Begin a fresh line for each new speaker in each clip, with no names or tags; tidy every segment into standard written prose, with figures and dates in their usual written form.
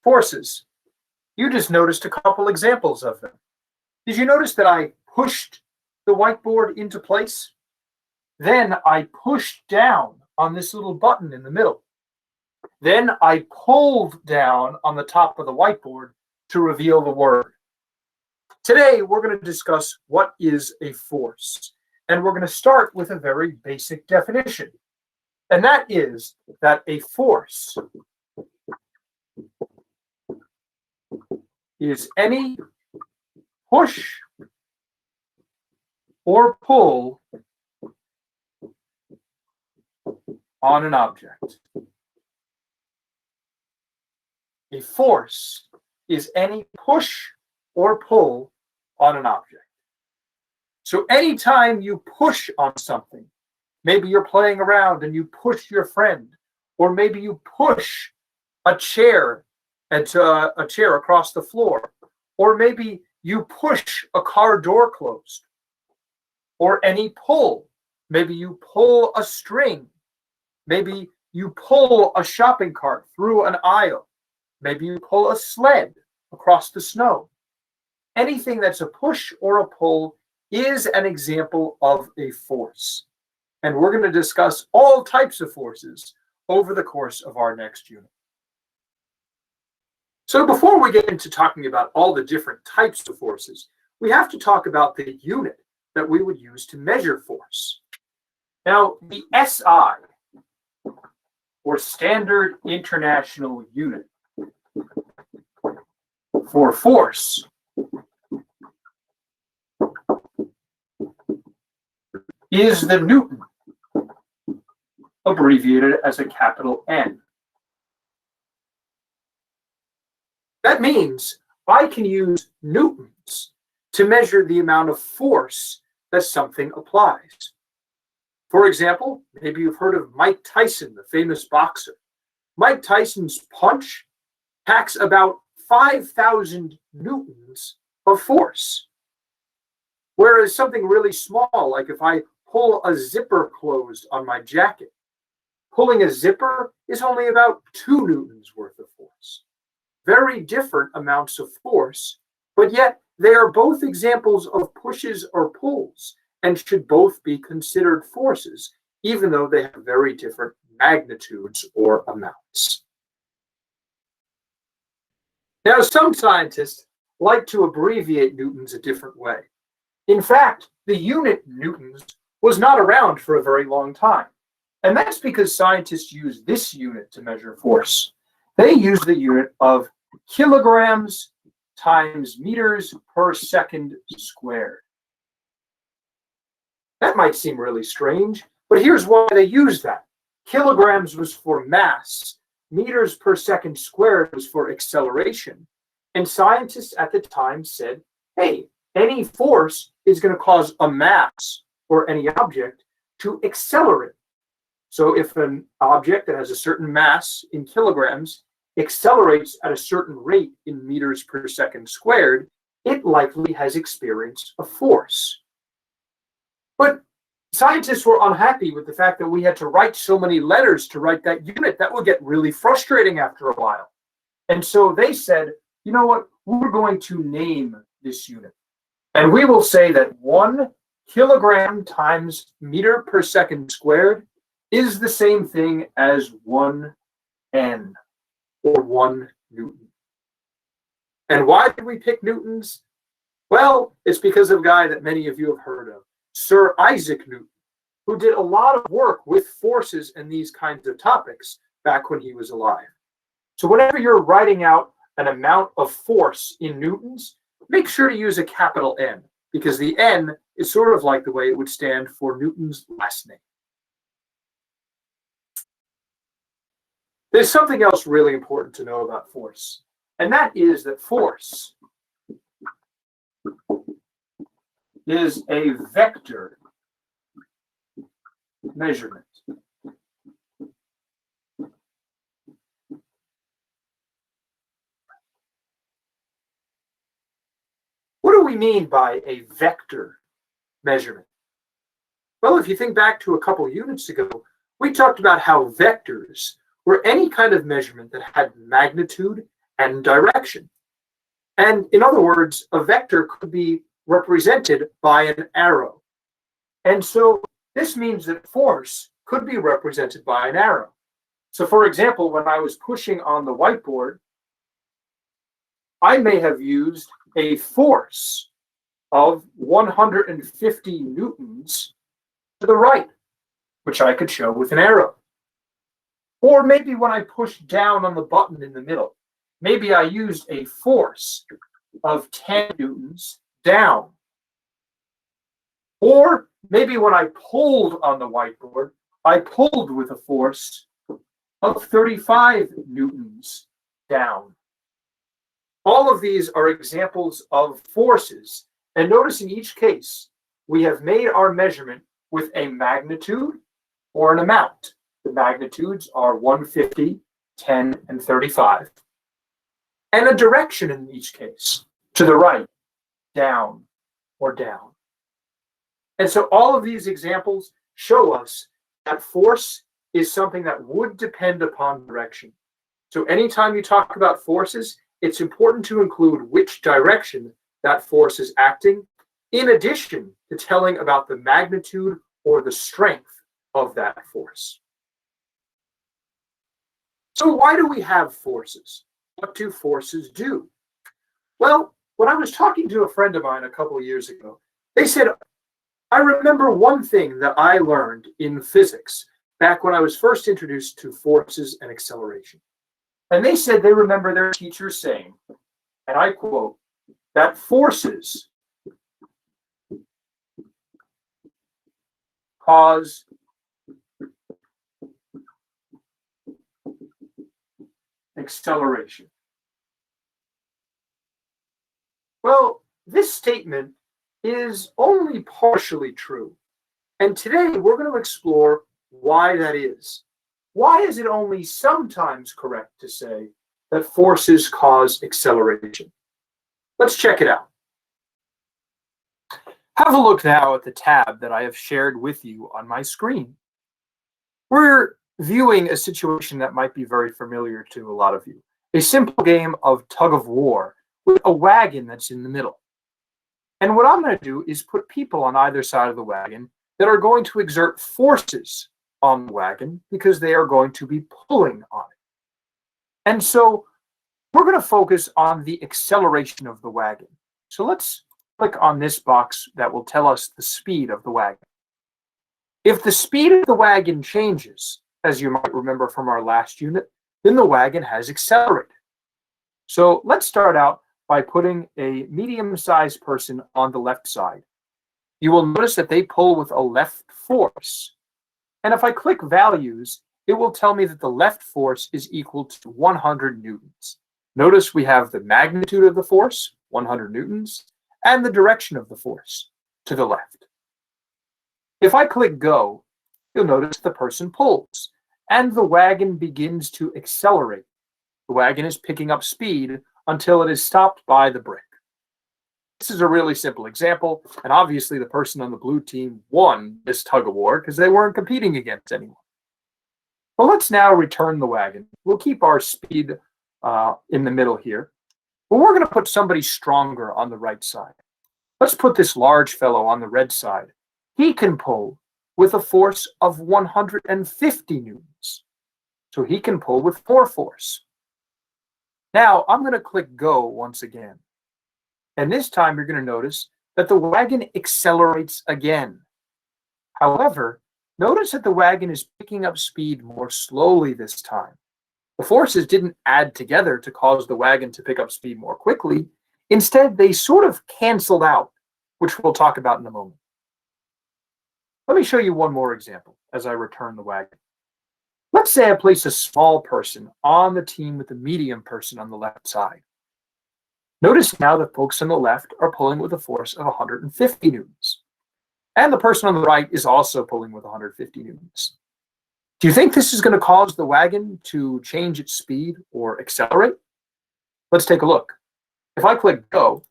Forces. You just noticed a couple examples of them. Did you notice that I pushed the whiteboard into place? Then I pushed down on this little button in the middle. Then I pulled down on the top of the whiteboard to reveal the word. Today, we're going to discuss what is a force. And we're going to start with a very basic definition. And that is that a force is any push or pull on an object. A force is any push or pull on an object. So anytime you push on something, maybe you're playing around and you push your friend, or maybe you push a chair across the floor, or maybe you push a car door closed, or any pull. Maybe you pull a string. Maybe you pull a shopping cart through an aisle. Maybe you pull a sled across the snow. Anything that's a push or a pull is an example of a force. And we're going to discuss all types of forces over the course of our next unit. So before we get into talking about all the different types of forces, we have to talk about the unit that we would use to measure force. Now, the SI, or Standard International Unit, for force is the Newton, abbreviated as a capital N. That means I can use newtons to measure the amount of force that something applies. For example, maybe you've heard of Mike Tyson, the famous boxer. Mike Tyson's punch packs about 5,000 newtons of force. Whereas something really small, like if I pull a zipper closed on my jacket, pulling a zipper is only about 2 newtons worth of force. Very different amounts of force, but yet they are both examples of pushes or pulls and should both be considered forces, even though they have very different magnitudes or amounts. Now, some scientists like to abbreviate newtons a different way. In fact, the unit newtons was not around for a very long time. And that's because scientists use this unit to measure force. They use the unit of kilograms times meters per second squared. That might seem really strange, but here's why they use that. Kilograms was for mass, meters per second squared was for acceleration. And scientists at the time said, hey, any force is going to cause a mass or any object to accelerate. So if an object that has a certain mass in kilograms accelerates at a certain rate in meters per second squared, it likely has experienced a force. But scientists were unhappy with the fact that we had to write so many letters to write that unit. That would get really frustrating after a while. And so they said, you know what, we're going to name this unit. And we will say that 1 kilogram times meter per second squared is the same thing as 1 N, or 1 Newton. And why did we pick newtons? Well, it's because of a guy that many of you have heard of, Sir Isaac Newton, who did a lot of work with forces and these kinds of topics back when he was alive. So whenever you're writing out an amount of force in newtons, make sure to use a capital N, because the N is sort of like the way it would stand for Newton's last name. There's something else really important to know about force, and that is that force is a vector measurement. What do we mean by a vector measurement? Well, if you think back to a couple units ago, we talked about how vectors were any kind of measurement that had magnitude and direction. And in other words, a vector could be represented by an arrow. And so this means that force could be represented by an arrow. So for example, when I was pushing on the whiteboard, I may have used a force of 150 newtons to the right, which I could show with an arrow. Or maybe when I pushed down on the button in the middle, maybe I used a force of 10 newtons down. Or maybe when I pulled on the whiteboard, I pulled with a force of 35 newtons down. All of these are examples of forces. And notice in each case, we have made our measurement with a magnitude or an amount. The magnitudes are 150, 10, and 35. And a direction in each case, to the right, down, or down. And so all of these examples show us that force is something that would depend upon direction. So anytime you talk about forces, it's important to include which direction that force is acting, in addition to telling about the magnitude or the strength of that force. So why do we have forces? What do forces do? Well, when I was talking to a friend of mine a couple of years ago, they said, I remember one thing that I learned in physics back when I was first introduced to forces and acceleration. And they said they remember their teacher saying, and I quote, that forces cause acceleration. Well, this statement is only partially true. And today we're going to explore why that is. Why is it only sometimes correct to say that forces cause acceleration? Let's check it out. Have a look now at the tab that I have shared with you on my screen. We're viewing a situation that might be very familiar to a lot of you. A simple game of tug of war with a wagon that's in the middle. And what I'm going to do is put people on either side of the wagon that are going to exert forces on the wagon because they are going to be pulling on it. And so we're going to focus on the acceleration of the wagon. So let's click on this box that will tell us the speed of the wagon. If the speed of the wagon changes, as you might remember from our last unit, then the wagon has accelerated. So let's start out by putting a medium-sized person on the left side. You will notice that they pull with a left force. And if I click values, it will tell me that the left force is equal to 100 newtons. Notice we have the magnitude of the force, 100 newtons, and the direction of the force, to the left. If I click go, you'll notice the person pulls, and the wagon begins to accelerate. The wagon is picking up speed until it is stopped by the brick. This is a really simple example, and obviously the person on the blue team won this tug of war because they weren't competing against anyone. Well, let's now return the wagon. We'll keep our speed in the middle here, but we're going to put somebody stronger on the right side. Let's put this large fellow on the red side. He can pull with a force of 150 newtons, so he can pull with more force. Now I'm going to click go once again. And this time you're going to notice that the wagon accelerates again. However, notice that the wagon is picking up speed more slowly this time. The forces didn't add together to cause the wagon to pick up speed more quickly. Instead, they sort of canceled out, which we'll talk about in a moment. Let me show you one more example as I return the wagon. Let's say I place a small person on the team with a medium person on the left side. Notice now the folks on the left are pulling with a force of 150 newtons. And the person on the right is also pulling with 150 newtons. Do you think this is going to cause the wagon to change its speed or accelerate? Let's take a look. If I click go,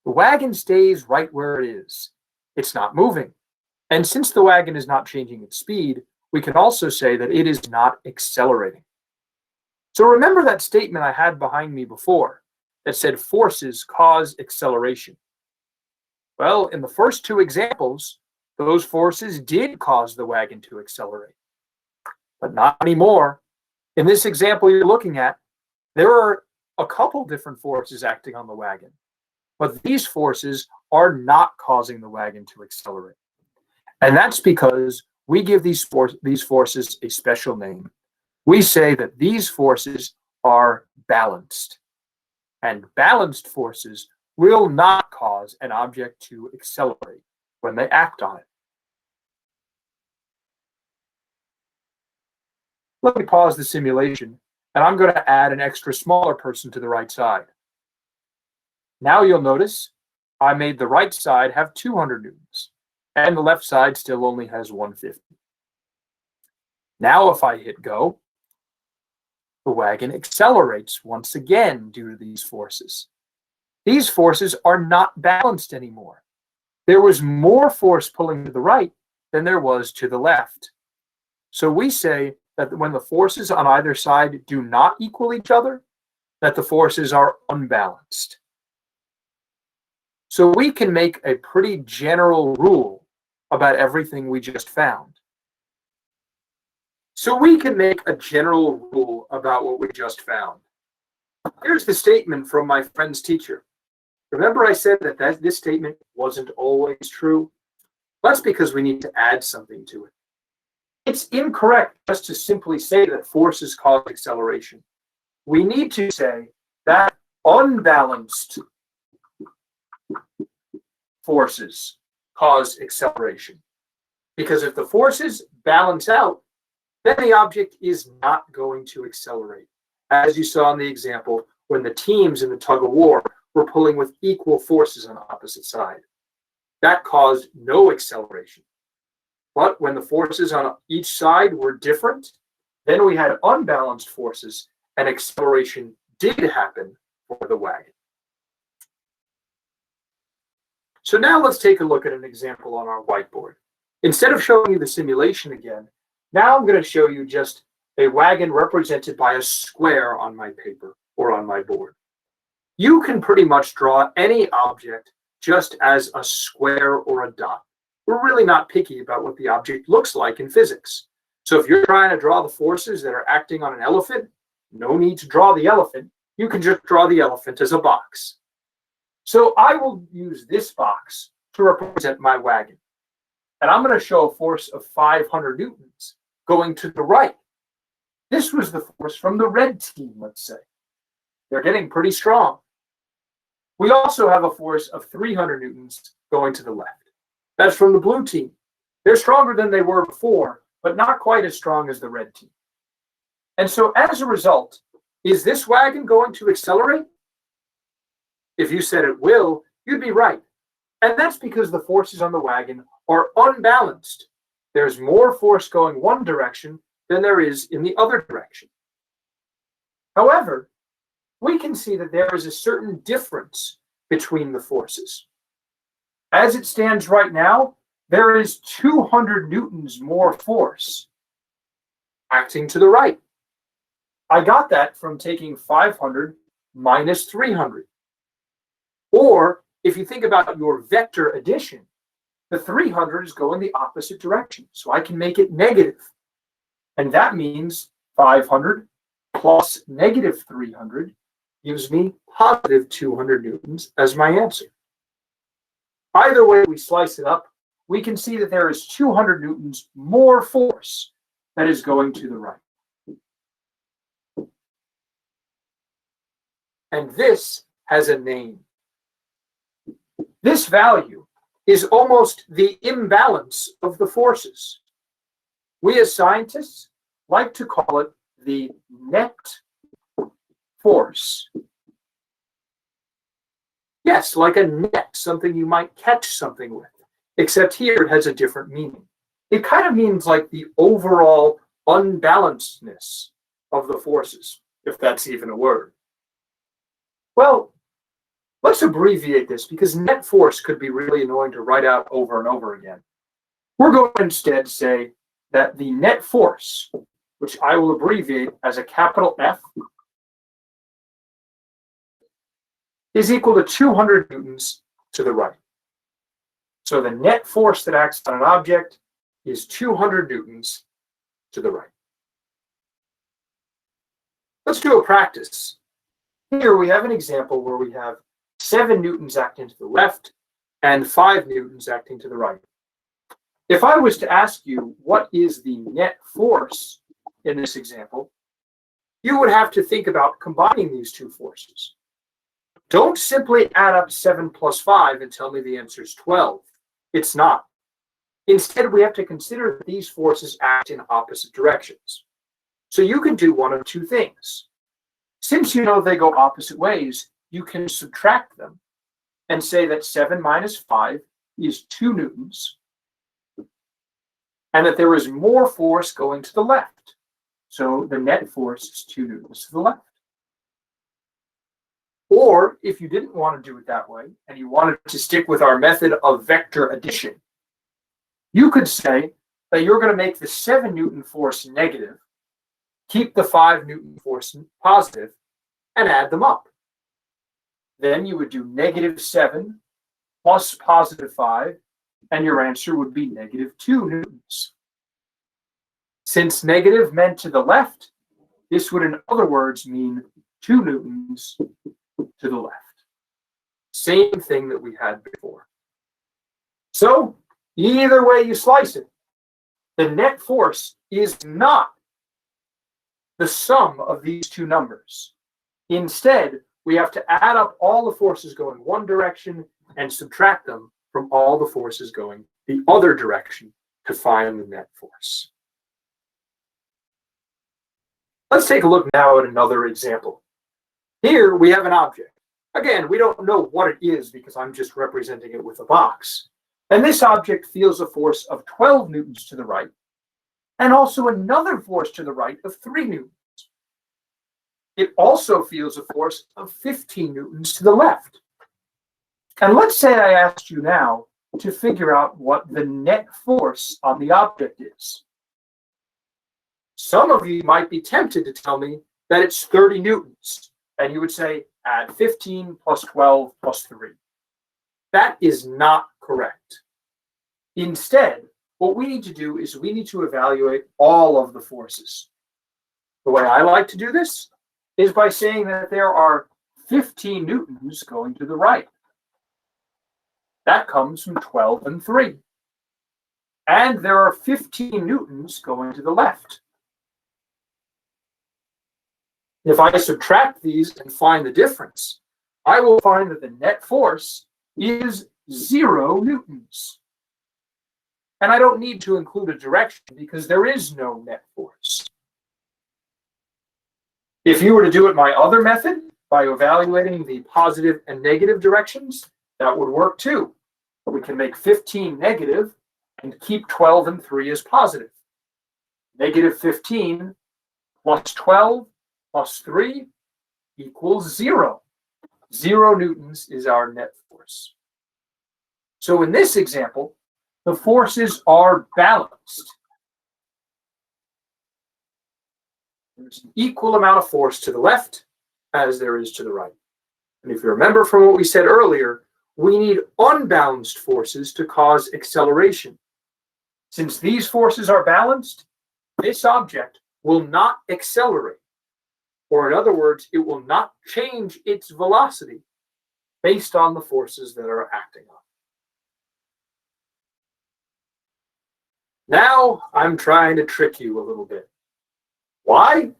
the wagon stays right where it is. It's not moving. And since the wagon is not changing its speed, we can also say that it is not accelerating. So remember that statement I had behind me before that said forces cause acceleration. Well, in the first two examples, those forces did cause the wagon to accelerate, but not anymore. In this example you're looking at, there are a couple different forces acting on the wagon, but these forces are not causing the wagon to accelerate. And that's because we give these forces a special name. We say that these forces are balanced, and balanced forces will not cause an object to accelerate when they act on it. Let me pause the simulation, and I'm going to add an extra smaller person to the right side. Now you'll notice I made the right side have 200 newtons, and the left side still only has 150. Now if I hit go, the wagon accelerates once again due to these forces. These forces are not balanced anymore. There was more force pulling to the right than there was to the left. So we say that when the forces on either side do not equal each other, that the forces are unbalanced. So we can make a pretty general rule about everything we just found. So we can make a general rule about what we just found. Here's the statement from my friend's teacher. Remember I said that this statement wasn't always true? That's because we need to add something to it. It's incorrect just to simply say that forces cause acceleration. We need to say that unbalanced forces cause acceleration. Because if the forces balance out, then the object is not going to accelerate. As you saw in the example, when the teams in the tug of war were pulling with equal forces on the opposite side. That caused no acceleration. But when the forces on each side were different, then we had unbalanced forces, and acceleration did happen for the wagon. So now let's take a look at an example on our whiteboard. Instead of showing you the simulation again, now I'm going to show you just a wagon represented by a square on my paper or on my board. You can pretty much draw any object just as a square or a dot. We're really not picky about what the object looks like in physics. So if you're trying to draw the forces that are acting on an elephant, no need to draw the elephant. You can just draw the elephant as a box. So I will use this box to represent my wagon. And I'm going to show a force of 500 newtons going to the right. This was the force from the red team, let's say. They're getting pretty strong. We also have a force of 300 newtons going to the left. That's from the blue team. They're stronger than they were before, but not quite as strong as the red team. And so as a result, is this wagon going to accelerate? If you said it will, you'd be right. And that's because the forces on the wagon are unbalanced. There's more force going one direction than there is in the other direction. However, we can see that there is a certain difference between the forces. As it stands right now, there is 200 newtons more force acting to the right. I got that from taking 500 minus 300. Or if you think about your vector addition, the 300 is going the opposite direction. So I can make it negative. And that means 500 plus negative 300 gives me positive 200 newtons as my answer. Either way we slice it up, we can see that there is 200 newtons more force that is going to the right. And this has a name. This value is almost the imbalance of the forces. We as scientists like to call it the net force. Yes, like a net, something you might catch something with, except here it has a different meaning. It kind of means like the overall unbalancedness of the forces, if that's even a word. Well, let's abbreviate this because net force could be really annoying to write out over and over again. We're going to instead say that the net force which I will abbreviate as a capital F, is equal to 200 newtons to the right. So the net force that acts on an object is 200 newtons to the right. Let's do a practice. Here we have an example where we have 7 newtons acting to the left and 5 newtons acting to the right. If I was to ask you what is the net force in this example, you would have to think about combining these two forces. Don't simply add up 7 plus 5 and tell me the answer is 12. It's not. Instead, we have to consider that these forces act in opposite directions. So you can do one of two things. Since you know they go opposite ways, you can subtract them and say that 7 minus 5 is 2 newtons, and that there is more force going to the left. So the net force is 2 newtons to the left. Or if you didn't want to do it that way, and you wanted to stick with our method of vector addition, you could say that you're going to make the 7 Newton force negative, keep the 5 Newton force positive, and add them up. Then you would do negative 7 plus positive 5, and your answer would be negative 2 newtons. Since negative meant to the left, this would in other words mean 2 newtons to the left. Same thing that we had before. So either way you slice it, the net force is not the sum of these two numbers. Instead, we have to add up all the forces going one direction and subtract them from all the forces going the other direction to find the net force. Let's take a look now at another example. Here we have an object. Again, we don't know what it is because I'm just representing it with a box. And this object feels a force of 12 newtons to the right, and also another force to the right of 3 newtons. It also feels a force of 15 newtons to the left. And let's say I asked you now to figure out what the net force on the object is. Some of you might be tempted to tell me that it's 30 newtons, and you would say, add 15 plus 12 plus 3. That is not correct. Instead, what we need to do is we need to evaluate all of the forces. The way I like to do this is by saying that there are 15 newtons going to the right. That comes from 12 and 3. And there are 15 newtons going to the left. If I subtract these and find the difference, I will find that the net force is 0 newtons. And I don't need to include a direction because there is no net force. If you were to do it my other method, by evaluating the positive and negative directions, that would work too. We can make 15 negative and keep 12 and 3 as positive. Negative 15 plus 12 plus 3 equals 0. 0 newtons is our net force. So in this example, the forces are balanced. There's an equal amount of force to the left as there is to the right. And if you remember from what we said earlier, we need unbalanced forces to cause acceleration. Since these forces are balanced, this object will not accelerate. Or in other words, it will not change its velocity based on the forces that are acting on it. Now I'm trying to trick you a little bit. Why?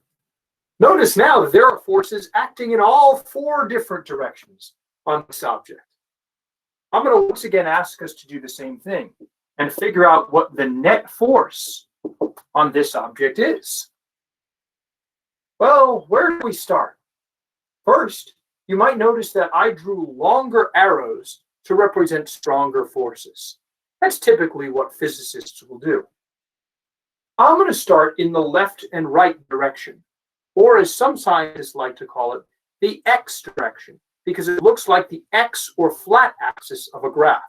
Notice now that there are forces acting in all 4 different directions on this object. I'm going to once again ask us to do the same thing and figure out what the net force on this object is. Well, where do we start? First, you might notice that I drew longer arrows to represent stronger forces. That's typically what physicists will do. I'm going to start in the left and right direction, or as some scientists like to call it, the x direction, because it looks like the x or flat axis of a graph.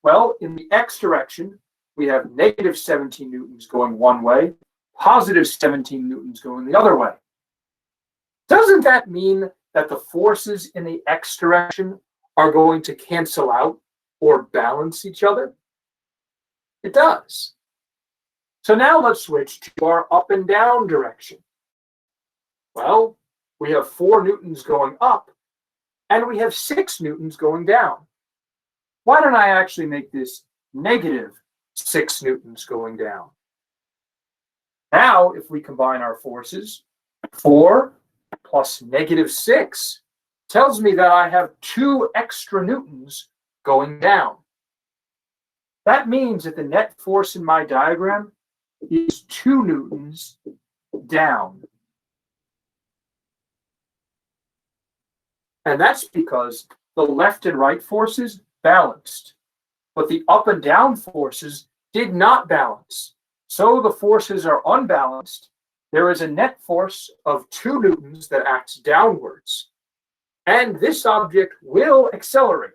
Well, in the x direction, we have negative 17 newtons going one way, positive 17 newtons going the other way. Doesn't that mean that the forces in the x direction are going to cancel out or balance each other? It does. So now let's switch to our up and down direction. Well, we have 4 newtons going up, and we have 6 newtons going down. Why don't I actually make this negative 6 newtons going down? Now, if we combine our forces, 4 plus negative 6 tells me that I have 2 extra newtons going down. That means that the net force in my diagram is 2 newtons down. And that's because the left and right forces balanced, but the up and down forces did not balance. So the forces are unbalanced. There is a net force of 2 newtons that acts downwards. And this object will accelerate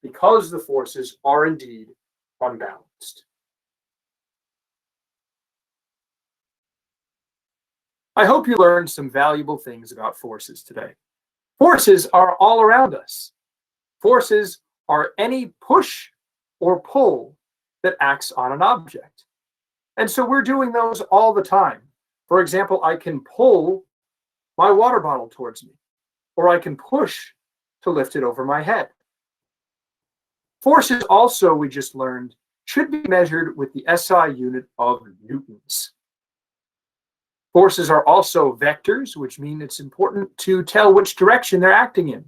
because the forces are indeed unbalanced. I hope you learned some valuable things about forces today. Forces are all around us. Forces are any push or pull that acts on an object. And so we're doing those all the time. For example, I can pull my water bottle towards me, or I can push to lift it over my head. Forces also, we just learned, should be measured with the SI unit of newtons. Forces are also vectors, which mean it's important to tell which direction they're acting in.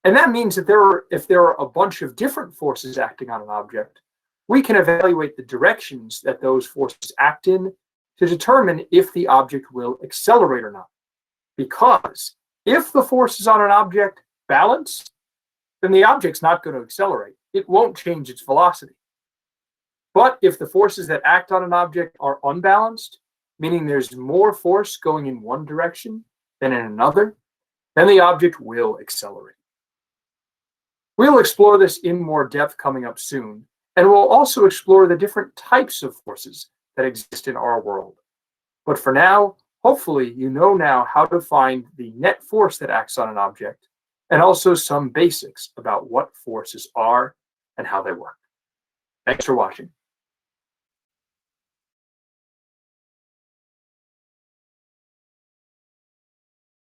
And that means that if there are a bunch of different forces acting on an object, we can evaluate the directions that those forces act in to determine if the object will accelerate or not. Because if the forces on an object balance, then the object's not going to accelerate. It won't change its velocity. But if the forces that act on an object are unbalanced, meaning there's more force going in one direction than in another, then the object will accelerate. We'll explore this in more depth coming up soon, and we'll also explore the different types of forces that exist in our world. But for now, hopefully you know now how to find the net force that acts on an object, and also some basics about what forces are and how they work. Thanks for watching.